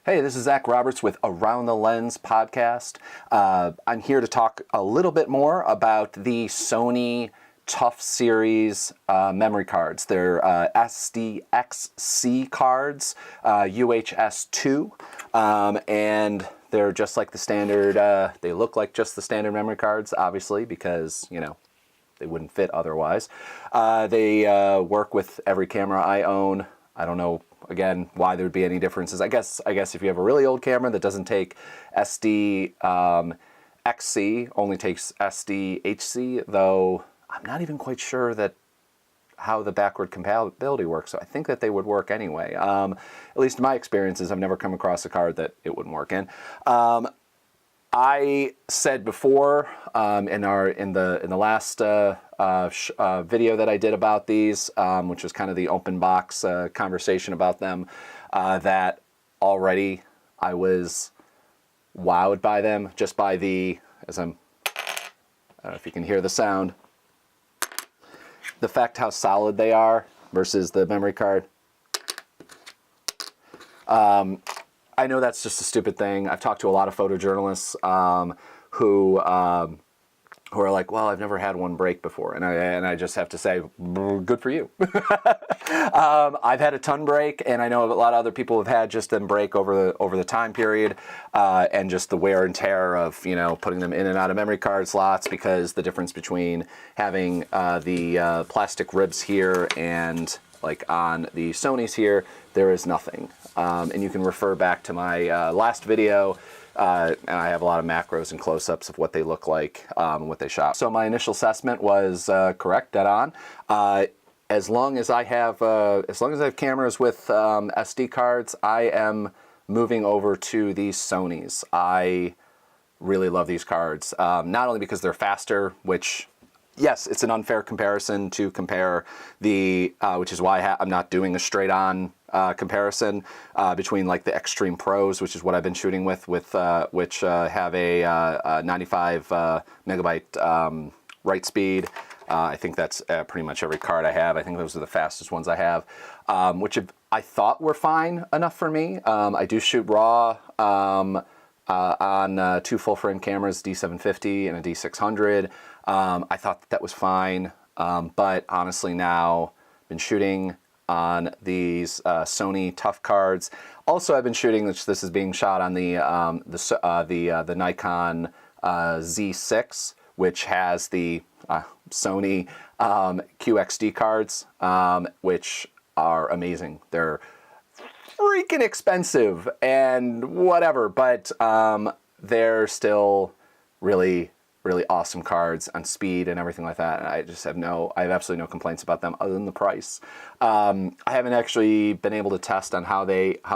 Hey, this is Zach Roberts with Around the Lens podcast. I'm here to talk a little bit more about the Sony Tough Series memory cards. They're SDXC cards, UHS-2, and they're just like the standard, they look like just the standard memory cards, obviously, because, you know, they wouldn't fit otherwise. They work with every camera I own. I don't know, again, why there would be any differences. I guess if you have a really old camera that doesn't take SD XC, only takes SD HC, though I'm not even quite sure that how the backward compatibility works, so I think that they would work anyway. At least in my experiences, I've never come across a card that it wouldn't work in. I said before in the last video that I did about these, which was kind of the open box conversation about them, that already I was wowed by them, just by the, I don't know if you can hear the sound, the fact how solid they are versus the memory card. I know that's just a stupid thing. I've talked to a lot of photojournalists who are like, well, I've never had one break before. And I just have to say, good for you. I've had a ton break, and I know a lot of other people have had just them break over the time period, and just the wear and tear of, you know, putting them in and out of memory card slots, because the difference between having the plastic ribs here and like on the Sonys here, there is nothing. And you can refer back to my last video, and I have a lot of macros and close-ups of what they look like, and what they shot. So my initial assessment was correct, dead on. As long as I have cameras with SD cards, I am moving over to these Sonys. I really love these cards, not only because they're faster, which, yes, it's an unfair comparison to compare the, which is why I'm not doing a straight-on comparison between like the Extreme Pros, which is what I've been shooting with which have a 95 megabyte write speed. I think that's pretty much every card I have. I think those are the fastest ones I have, which I thought were fine enough for me. I do shoot RAW on two full-frame cameras, D750 and a D600. I thought that was fine, but honestly now I've been shooting on these Sony Tough cards. Also, I've been shooting, this is being shot on the Nikon Z6, which has the Sony QXD cards, which are amazing. They're freaking expensive and whatever, but they're still really awesome cards on speed and everything like that. And I just have I have absolutely no complaints about them other than the price. I haven't actually been able to test on how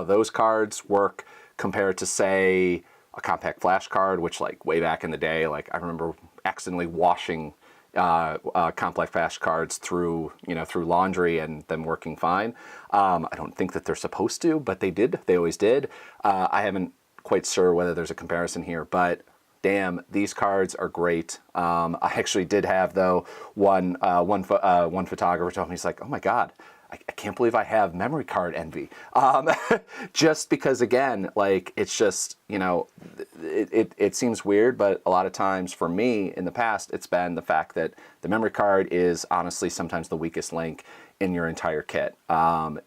those cards work compared to, say, a compact flash card, which, like, way back in the day, like, I remember accidentally washing compact flash cards through laundry and them working fine. I don't think that they're supposed to, but they did. They always did. I haven't quite sure whether there's a comparison here, but damn, these cards are great. I actually did have, though, one photographer told me, he's like, oh my God, I can't believe I have memory card envy. Just because, again, like, it's just, you know, it seems weird, but a lot of times for me in the past, it's been the fact that the memory card is honestly sometimes the weakest link in your entire kit.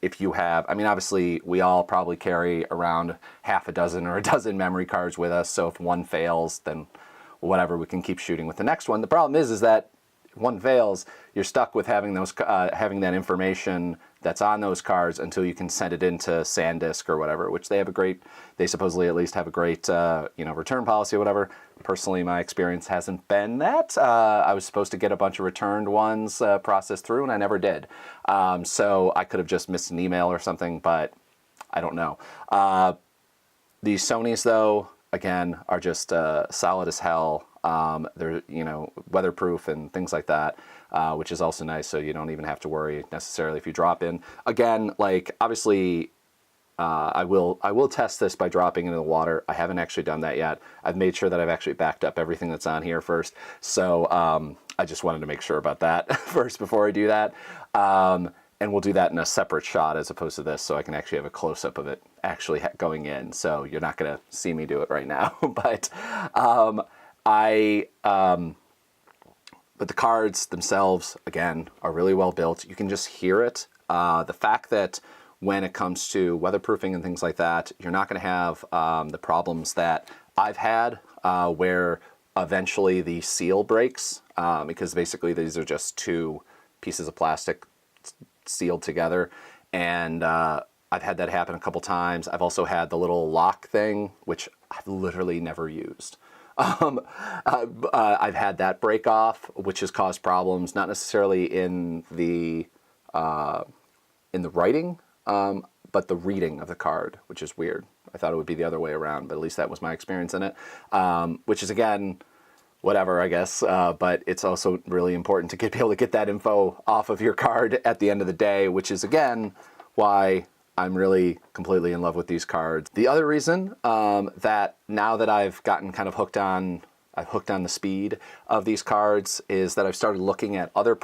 If you have, I mean, obviously we all probably carry around half a dozen or a dozen memory cards with us, so if one fails, then whatever, we can keep shooting with the next one. The problem is that if one fails, you're stuck with having that information that's on those cards until you can send it into SanDisk or whatever, which they supposedly at least have a great return policy or whatever. Personally, my experience hasn't been that. I was supposed to get a bunch of returned ones processed through, and I never did. So I could have just missed an email or something, but I don't know. These Sonys, though, again, are just solid as hell. They're, weatherproof and things like that, which is also nice, so you don't even have to worry necessarily if you drop in. Again, like, obviously, I will test this by dropping into the water. I haven't actually done that yet. I've made sure that I've actually backed up everything that's on here first, so I just wanted to make sure about that first before I do that. and we'll do that in a separate shot as opposed to this, so I can actually have a close-up of it actually going in. So you're not going to see me do it right now, but but the cards themselves, again, are really well built. You can just hear it. The fact that when it comes to weatherproofing and things like that, you're not going to have the problems that I've had where eventually the seal breaks, because basically these are just two pieces of plastic sealed together. And I've had that happen a couple times. I've also had the little lock thing, which I've literally never used. I've had that break off, which has caused problems, not necessarily in the writing, but the reading of the card, which is weird. I thought it would be the other way around, but at least that was my experience in it, which is, again, whatever, I guess, but it's also really important to be able to get that info off of your card at the end of the day, which is, again, why I'm really completely in love with these cards. The other reason that now that I've gotten kind of hooked on the speed of these cards is that I've started looking at the other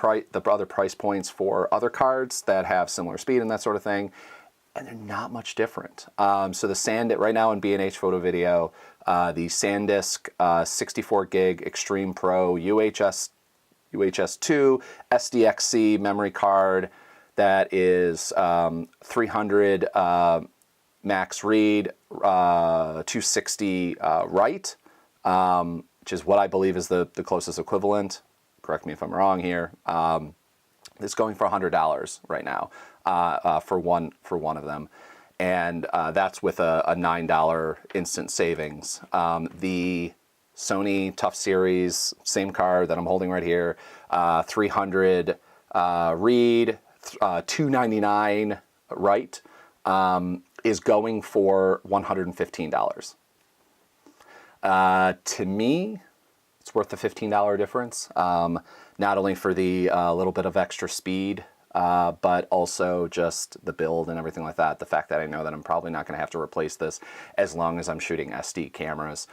price points for other cards that have similar speed and that sort of thing, and they're not much different. So the right now in B&H Photo Video, the SanDisk 64 gig Extreme Pro UHS2 SDXC memory card that is 300 max read, 260 write, which is what I believe is the closest equivalent. Correct me if I'm wrong here. It's going for $100 right now for one of them, and that's with a $9 instant savings. The Sony Tough Series, same card that I'm holding right here, 300 read, $299 write, is going for $115. To me, it's worth the $15 difference, not only for the little bit of extra speed, but also just the build and everything like that. The fact that I know that I'm probably not going to have to replace this as long as I'm shooting SD cameras.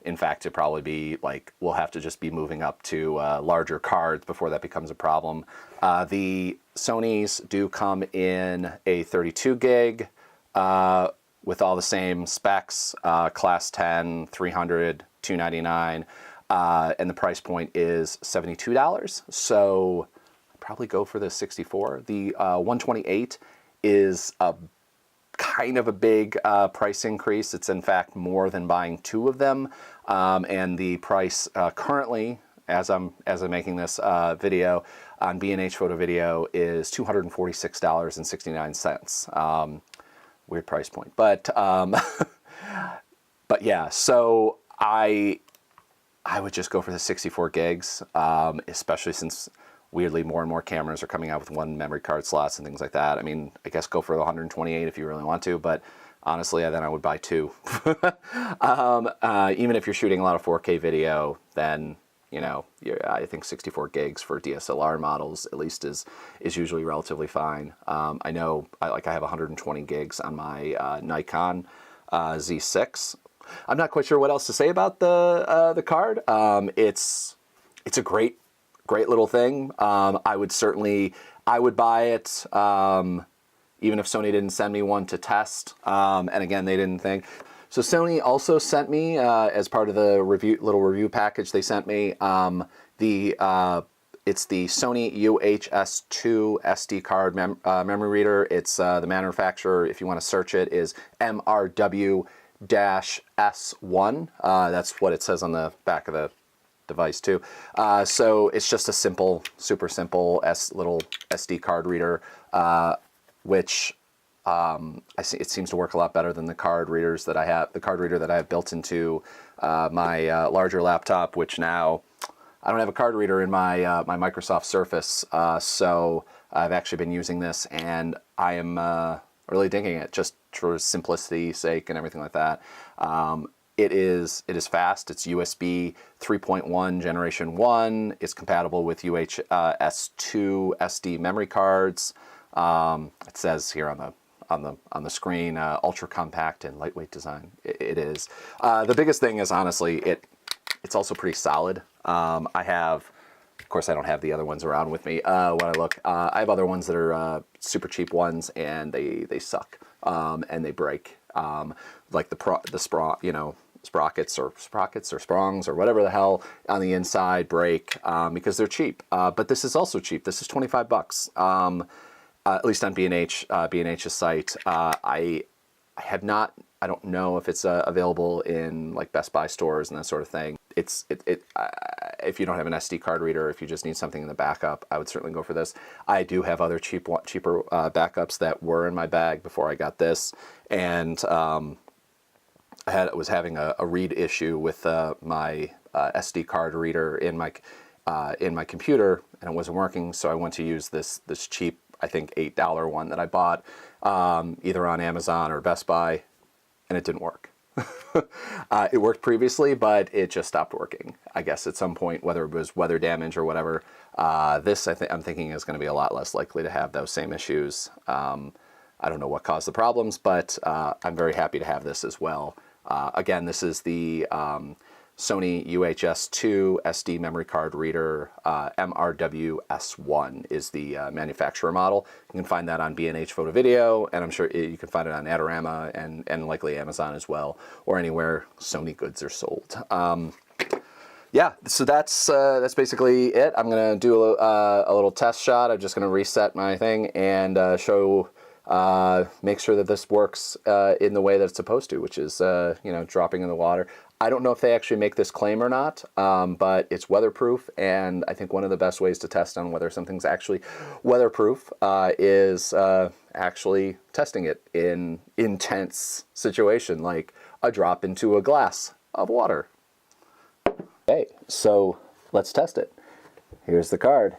In fact, it'd probably be like we'll have to just be moving up to larger cards before that becomes a problem. The Sonys do come in a 32 gig with all the same specs, class 10, 300, $299, and the price point is $72. So I'd probably go for the 64. The 128 is a kind of a big price increase. It's in fact more than buying two of them, and the price currently, as I'm making this video on B&H Photo Video, is $246.69. Weird price point, but but yeah. So I would just go for the 64 gigs, especially since weirdly more and more cameras are coming out with one memory card slots and things like that. I mean, I guess go for the 128 if you really want to, but honestly, then I would buy two. Even if you're shooting a lot of 4K video, then I think 64 gigs for DSLR models at least is usually relatively fine. I know I have 120 gigs on my Nikon Z6. I'm not quite sure what else to say about the card. It's a great little thing. I would buy it even if Sony didn't send me one to test. And again, they didn't think. So Sony also sent me, as part of the little review package they sent me, it's the Sony UHS2 SD card memory reader. It's the manufacturer, if you want to search it, is MRW-S1. That's what it says on the back of the device too. So it's just a super simple little SD card reader, which it seems to work a lot better than the card readers that I have. The card reader that I have built into my larger laptop, which now I don't have a card reader in my my Microsoft Surface, so I've actually been using this, and I am really digging it, just for simplicity's sake and everything like that. It is fast. It's USB 3.1 Generation 1. It's compatible with UHS2 SD memory cards. It says here on the screen, ultra compact and lightweight design. It is. The biggest thing is honestly it's also pretty solid. I have Of course, I don't have the other ones around with me when I look. I have other ones that are super cheap ones, and they suck and they break. Like sprockets or sprongs or whatever the hell on the inside break because they're cheap. But this is also cheap. This is $25. At least on B&H's site. I have not. I don't know if it's available in like Best Buy stores and that sort of thing. If you don't have an SD card reader, if you just need something in the backup, I would certainly go for this. I do have other cheaper backups that were in my bag before I got this, and I was having a read issue with my SD card reader in my computer, and it wasn't working. So I went to use this cheap, I think $8 one that I bought either on Amazon or Best Buy, and it didn't work. It worked previously, but it just stopped working. I guess at some point, whether it was weather damage or whatever, this I'm thinking is going to be a lot less likely to have those same issues. I don't know what caused the problems, but I'm very happy to have this as well. Again, this is the Sony UHS-2 SD memory card reader. MRW-S1 is the manufacturer model. You can find that on B&H Photo Video, and I'm sure you can find it on Adorama and likely Amazon as well, or anywhere Sony goods are sold. Yeah, so that's basically it. I'm going to do a little test shot. I'm just going to reset my thing and make sure that this works in the way that it's supposed to, which is dropping in the water. I don't know if they actually make this claim or not, but it's weatherproof, and I think one of the best ways to test on whether something's actually weatherproof is actually testing it in intense situation, like a drop into a glass of water. Okay, so let's test it. Here's the card.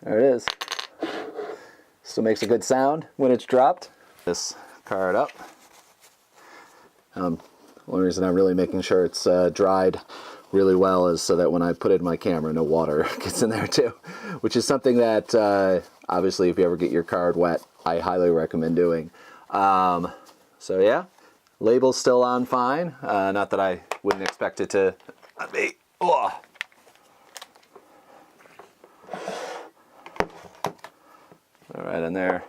There it is. Still makes a good sound when it's dropped. This card up. The only reason I'm really making sure it's dried really well is so that when I put it in my camera, no water gets in there too, which is something that obviously if you ever get your card wet, I highly recommend doing. So yeah, label's still on fine. Not that I wouldn't expect it to be. Oh. Right in there.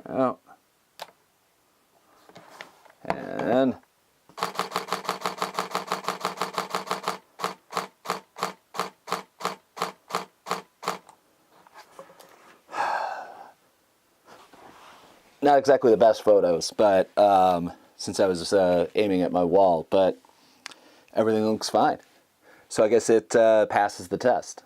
Oh. And not exactly the best photos, but since I was aiming at my wall, but everything looks fine. So I guess it passes the test.